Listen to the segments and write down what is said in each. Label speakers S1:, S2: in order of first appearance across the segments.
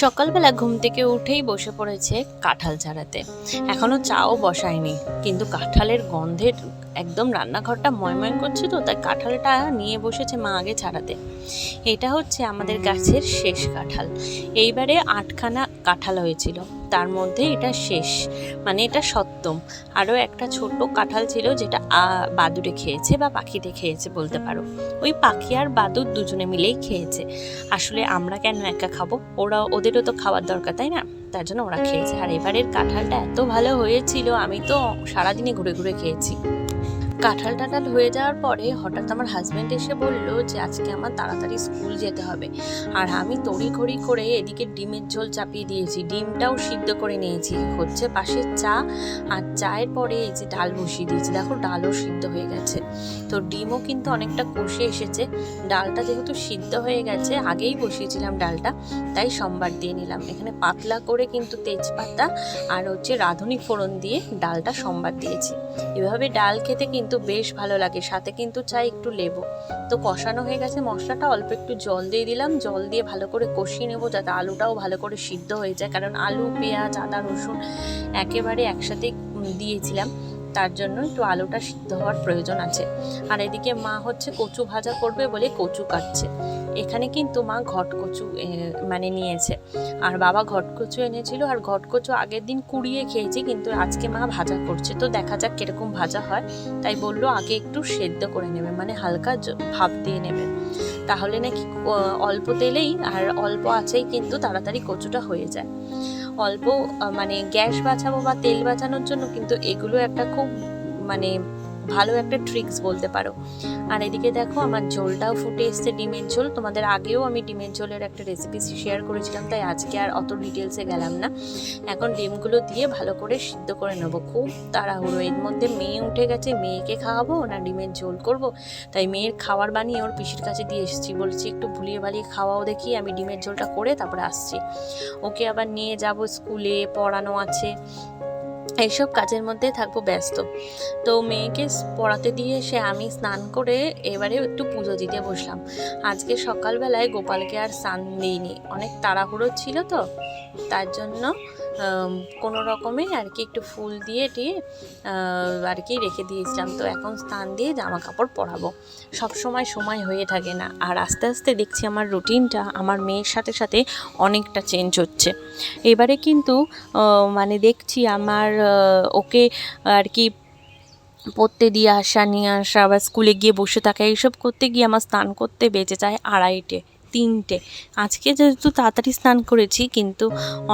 S1: সকালবেলা ঘুম থেকে উঠেই বসে পড়েছে কাঁঠাল ছাড়াতে। এখনো চাও বসায়নি, কিন্তু কাঁঠালের গন্ধের একদম রান্নাঘরটা ময়ময় করছে, তো তাই কাঁঠালটা নিয়ে বসেছে মা আগে ছাড়াতে। এটা হচ্ছে আমাদের গাছের শেষ কাঁঠাল। এইবারে 8খানা কাঁঠাল হয়েছিল, তার মধ্যে এটা শেষ, মানে এটা সপ্তম। আরও একটা ছোট কাঁঠাল ছিল যেটা বাদুড়ে খেয়েছে বা পাখিতে খেয়েছে বলতে পারো। ওই পাখি আর বাদুড় দুজনে মিলেই খেয়েছে। আসলে আমরা কেন একা খাবো, ওদেরও তো খাওয়ার দরকার, তাই না? তার জন্য ওরা খেয়েছে। আর এবারের কাঁঠালটা এত ভালো হয়েছিল, আমি তো সারাদিনে ঘুরে ঘুরে খেয়েছি। কাঁঠাল টাঠাল হয়ে যাওয়ার পরে হঠাৎ আমার হাজব্যান্ড এসে বলল যে আজকে আমার তাড়াতাড়ি স্কুল যেতে হবে। আর আমি তড়িঘড়ি করে এদিকে ডিমের ঝোল চাপিয়ে দিয়েছি, ডিমটাও সিদ্ধ করে নিয়েছি, হচ্ছে পাশে চা, আর চায়ের পরে এই যে ডাল বসিয়ে দিয়েছি। দেখো ডালও সিদ্ধ হয়ে গেছে, তো ডিমও কিন্তু অনেকটা কষে এসেছে। ডালটা যেহেতু সিদ্ধ হয়ে গেছে, আগেই বসিয়েছিলাম ডালটা, তাই সম্বার দিয়ে নিলাম। এখানে পাতলা করে কিন্তু তেজপাতা আর হচ্ছে রাঁধুনি ফোড়ন দিয়ে ডালটা সম্বার দিয়েছি। এভাবে ডাল খেতে কিন্তু বেশ ভালো লাগে, সাথে কিন্তু চাই একটু লেবু। তো কষানো হয়ে গেছে মশলাটা, অল্প একটু জল দিয়ে দিলাম, জল দিয়ে ভালো করে কষিয়ে নেবো যাতে আলুটাও ভালো করে সিদ্ধ হয়ে যায়, কারণ আলু পেঁয়াজ আদা রসুন একেবারে একসাথে দিয়েছিলাম, তার জন্য একটু আলুটা সিদ্ধ হওয়ার প্রয়োজন আছে। আর এদিকে মা হচ্ছে কচু ভাজা করবে বলে কচু কাটছে। এখানে কিন্তু মা ঘট কচু মানে নিয়েছে, আর বাবা ঘট কচু এনেছিল। আর ঘট কচু আগের দিন কুড়িয়ে খেয়েছি, কিন্তু আজকে মা ভাজা করছে, তো দেখা যাক কিরকম ভাজা হয়। তাই বললো আগে একটু সেদ্ধ করে নেবে, মানে হালকা ভাপ দিয়ে নেবে, তাহলে নাকি অল্প তেলেই আর অল্প আছেই কিন্তু তাড়াতাড়ি কচুটা হয়ে যায়। অল্প মানে গ্যাস বাঁচাবো বা তেল বাঁচানোর জন্য কিন্তু এগুলো একটা খুব মানে ভালো একটা ট্রিক্স বলতে পারো। আর এদিকে দেখো আমার ঝোলটাও ফুটে এসছে, ডিমের ঝোল। তোমাদের আগেও আমি ডিমের ঝোলের একটা রেসিপি শেয়ার করেছিলাম, তাই আজকে আর অত ডিটেলসে গেলাম না। এখন ডিমগুলো দিয়ে ভালো করে সিদ্ধ করে নেবো, খুব তাড়াহুড়ো। এর মধ্যে মেয়ে উঠে গেছে, মেয়েকে খাওয়াবো না ডিমের ঝোল করব, তাই মেয়ের খাবার বানিয়ে ওর পিসির কাছে দিয়ে এসেছি। বলছি একটু ভুলিয়ে ভালিয়ে খাওয়াও দেখি, আমি ডিমের ঝোলটা করে তারপরে আসছি। ওকে আবার নিয়ে যাব স্কুলে, পড়ানো আছে, এইসব কাজের মধ্যে থাকবো ব্যস্ত। তো মেয়েকে পড়াতে দিয়ে এসে আমি স্নান করে এবারে একটু পুজো দিতে বসলাম। আজকে সকালবেলায় গোপালকে আর স্নান দিইনি, অনেক তাড়াহুড়ো ছিল, তো তার জন্য কোনো রকমে আর কি একটু ফুল দিয়ে আর কি রেখে দিয়েছিলাম। তো এখন স্নান দিয়ে জামা কাপড় পরাবো, সব সময় হয়ে থাকে না। আর আস্তে আস্তে দেখছি আমার রুটিনটা আমার মেয়ের সাথে সাথে অনেকটা চেঞ্জ হচ্ছে। এবারে কিন্তু মানে দেখছি আমার ওকে আর কি পড়তে দিয়ে আসা, নিয়ে আসা, আবার স্কুলে গিয়ে বসে থাকা, এইসব করতে গিয়ে আমার স্নান করতে বেজে যায় 2:30 3টে। আজকে যেহেতু তাড়াতাড়ি স্নান করেছি, কিন্তু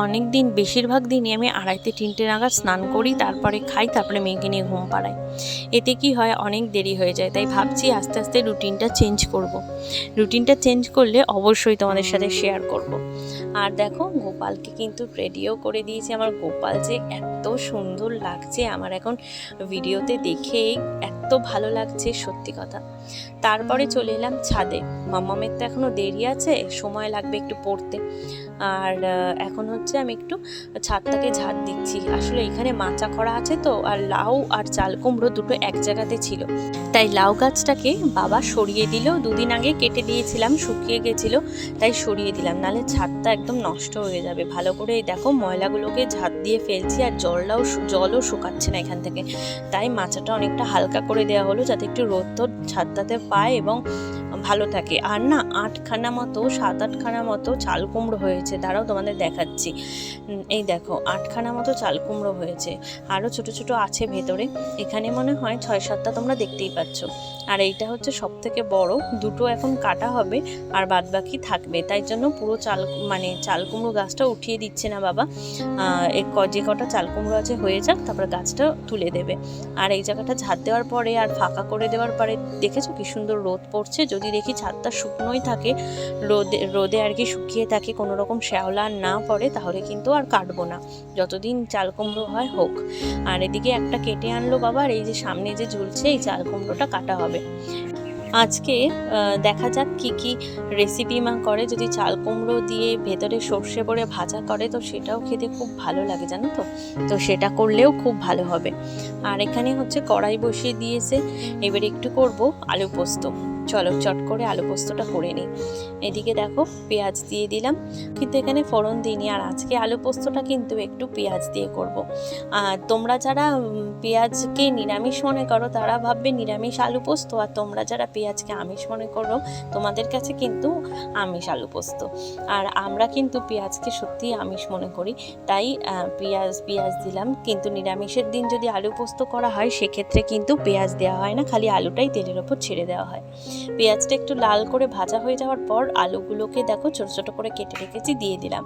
S1: অনেক দিন বেশিরভাগ দিনই আমি 2:30 3টে নাগাদ স্নান করি, তারপরে খাই, তারপরে মেয়েকে নিয়ে ঘুম পাড়াই। এতে কি হয়, অনেক দেরি হয়ে যায়। তাই ভাবছি আস্তে আস্তে রুটিনটা চেঞ্জ করব। রুটিনটা চেঞ্জ করলে অবশ্যই তোমাদের সাথে শেয়ার করব। আর দেখো গোপালকে কিন্তু রেডিও করে দিয়েছি। আমার গোপাল যে এত সুন্দর লাগছে, আমার এখন ভিডিওতে দেখেই এত ভালো লাগছে, সত্যি কথা। তারপরে চলে এলাম ছাদে। মাম্মামের তো এখনও দেরি আছে, সময় লাগবে একটু পড়তে। আর এখন হচ্ছে আমি একটু ছাদটাকে ঝাড় দিচ্ছি। আসলে এখানে মাচা করা আছে তো, আর লাউ আর চাল কুমড়ো দুটো এক জায়গাতে ছিল, তাই লাউ গাছটাকে বাবা সরিয়ে দিল। 2 দিন আগে কেটে দিয়েছিলাম, শুকিয়ে গেছিলো, তাই সরিয়ে দিলাম, নাহলে ছাদটা একদম নষ্ট হয়ে যাবে। ভালো করে দেখো ময়লাগুলোকে ঝাড় দিয়ে ফেলছি, আর জলও শুকাচ্ছে না এখান থেকে, তাই মাচাটা অনেকটা হালকা করে দেওয়া হলো, যাতে একটু রোদ ছাদটাতে পায় এবং ভালো থাকে। আর না 7-8খানা মতো চাল কুমড়ো হয়েছে, দাঁড়াও তোমাদের দেখাচ্ছি। এই দেখো 8খানা মতো চাল কুমড়ো হয়েছে, আরও ছোট ছোট আছে ভেতরে। এখানে মনে হয় 6-7টা, তোমরা দেখতেই পাচ্ছ। আর এইটা হচ্ছে সব থেকে বড়, দুটো এখন কাটা হবে আর বাদবাকি থাকবে, তাই জন্য পুরো চাল কুমড়ো গাছটা উঠিয়ে দিচ্ছে না বাবা। যে কটা চাল কুমড়ো আছে হয়ে যাক, তারপর গাছটা তুলে দেবে। আর এই জায়গাটা ঝাড় দেওয়ার পরে আর ফাঁকা করে দেওয়ার পরে দেখেছো কি সুন্দর রোদ পড়ছে। যদি দেখি ছাদটা শুকনোই থাকে, রোদে আর কি শুকিয়ে থাকে, কোনো রকম শ্যাওলা না পড়ে, তাহলে কিন্তু আর কাটবো না, যতদিন চাল কুমড়ো হয় হোক। আর এদিকে একটা কেটে আনলো বাবা, আর এই যে সামনে যে ঝুলছে এই চাল কুমড়োটা কাটা হবে। আজকে দেখা যাক কি রেসিপি মা করে। যদি চাল কুমড়ো দিয়ে ভেতরে সর্ষে ভরে ভাজা করে, তো সেটাও খেতে খুব ভালো লাগে, জানো তো সেটা করলেও খুব ভালো হবে। আর এখানে হচ্ছে কড়াই বসিয়ে দিয়েছে, এবার একটু করব আলু পোস্ত। চলো চট করে আলু পোস্তটা করে নিই। এদিকে দেখো পেঁয়াজ দিয়ে দিলাম, কিন্তু এখানে ফোড়ন দিইনি। আর আজকে আলু পোস্তটা কিন্তু একটু পেঁয়াজ দিয়ে করব। আর তোমরা যারা পেঁয়াজকে নিরামিষ মনে করো তারা ভাববে নিরামিষ আলু পোস্ত, আর তোমরা যারা পেঁয়াজকে আমিষ মনে করো তোমাদের কাছে কিন্তু আমিষ আলু পোস্ত। আর আমরা কিন্তু পেঁয়াজকে সত্যিই আমিষ মনে করি, তাই পেঁয়াজ দিলাম। কিন্তু নিরামিষের দিন যদি আলু পোস্ত করা হয় সেক্ষেত্রে কিন্তু পেঁয়াজ দেওয়া হয় না, খালি আলুটাই তেলের ওপর ছেড়ে দেওয়া হয়। পেঁয়াজটা একটু লাল করে ভাজা হয়ে যাওয়ার পর আলুগুলোকে দেখো ছোট ছোট করে কেটে রেখেছি দিয়ে দিলাম।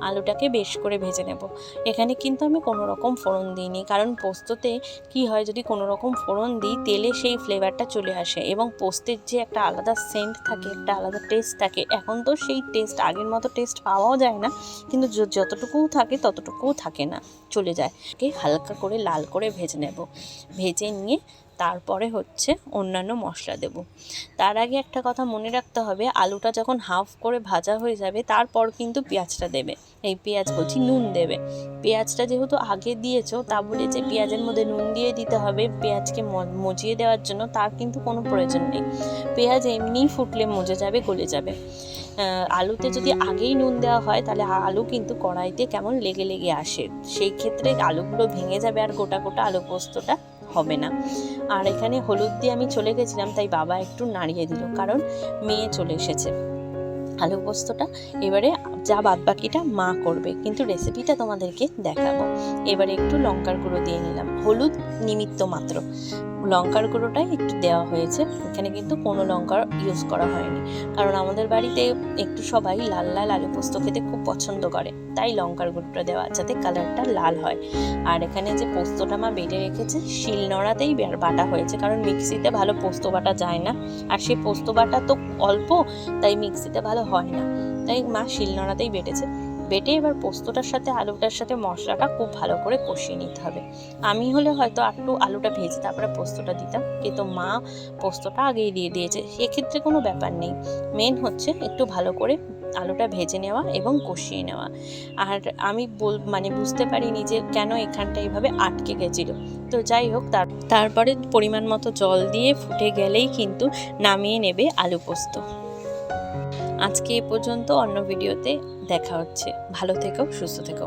S1: আলুটাকে বেশ করে ভেজে নেব। এখানে কিন্তু আমি কোনো রকম ফোড়ন দিইনি, কারণ পোস্ততে কি হয় যদি কোনো রকম ফোড়ন দিই তেলে সেই ফ্লেভারটা চলে আসে, এবং পোস্তের যে একটা আলাদা সেন্ট থাকে, একটা আলাদা টেস্ট থাকে। এখন তো সেই টেস্ট আগের মতো টেস্ট পাওয়াও যায় না, কিন্তু যতটুকুও থাকে ততটুকুও থাকে না, চলে যায়। হালকা করে লাল করে ভেজে নেব। ভেজে নিয়ে তারপরে হচ্ছে অন্যান্য মশলা দেব। তার আগে একটা কথা মনে রাখতে হবে, আলুটা যখন হাফ করে ভাজা হয়ে যাবে তারপর কিন্তু পেঁয়াজটা দেবে। এই পেঁয়াজ বলছি নুন দেবে। পেঁয়াজটা যেহেতু আগে দিয়েছো তা বলে যে পেঁয়াজের মধ্যে নুন দিয়ে দিতে হবে পেঁয়াজকে মজিয়ে দেওয়ার জন্য, তার কিন্তু কোনো প্রয়োজন নেই। পেঁয়াজ এমনিই ফুটলে মজে যাবে, গলে যাবে। আলুতে যদি আগেই নুন দেওয়া হয় তাহলে আলু কিন্তু কড়াইতে কেমন লেগে লেগে আসে, সেই ক্ষেত্রে আলুগুলো ভেঙে যাবে আর গোটা গোটা আলু পোস্তটা হবে না। আর এখানে হলুদ দিয়ে আমি চলে গেছিলাম, তাই বাবা একটু নাড়িয়ে দিল, কারণ মেয়ে চলে এসেছে। আলু পোস্তটা এবারে যা বাদবাকিটা মা করবে, কিন্তু রেসিপিটা তোমাদেরকে দেখাবো। এবারে একটু লঙ্কার গুঁড়ো দিয়ে নিলাম, হলুদ নিমিত্ত মাত্র, লঙ্কার গুঁড়োটাই একটু দেওয়া হয়েছে। এখানে কিন্তু কোনো লঙ্কার ইউজ করা হয়নি, কারণ আমাদের বাড়িতে একটু সবাই লাল লাল আলু পোস্ত খেতে খুব পছন্দ করে, তাই লঙ্কার গুঁড়োটা দেওয়া যাতে কালারটা লাল হয়। আর এখানে যে পোস্তটা মা বেটে রেখেছে শিলনোড়াতেই বাটা হয়েছে, কারণ মিক্সিতে ভালো পোস্ত বাটা যায় না, আর সেই পোস্ত বাটা তো অল্প, তাই মিক্সিতে ভালো হয় না, তাই মা শিলনোড়াতেই বেটেছে। বেটে এবার পোস্তটার সাথে আলুটার সাথে মশলাটা খুব ভালো করে কষিয়ে নিতে হবে। আমি হলে হয়তো একটু আলুটা ভেজে তারপরে পোস্তটা দিতাম, কিন্তু মা পোস্তটা আগেই দিয়ে দিয়েছে, সেক্ষেত্রে কোনো ব্যাপার নেই। মেন হচ্ছে একটু ভালো করে আলুটা ভেজে নেওয়া এবং কষিয়ে নেওয়া। আর আমি বুঝতে পারিনি যে কেন এখানটা এইভাবে আটকে গেছিলো। তো যাই হোক, তারপরে পরিমাণ মতো জল দিয়ে ফুটে গেলেই কিন্তু নামিয়ে নেবে আলু পোস্ত। আজকে এ পর্যন্ত, অন্য ভিডিওতে দেখা হচ্ছে। ভালো থেকো, সুস্থ থেকো।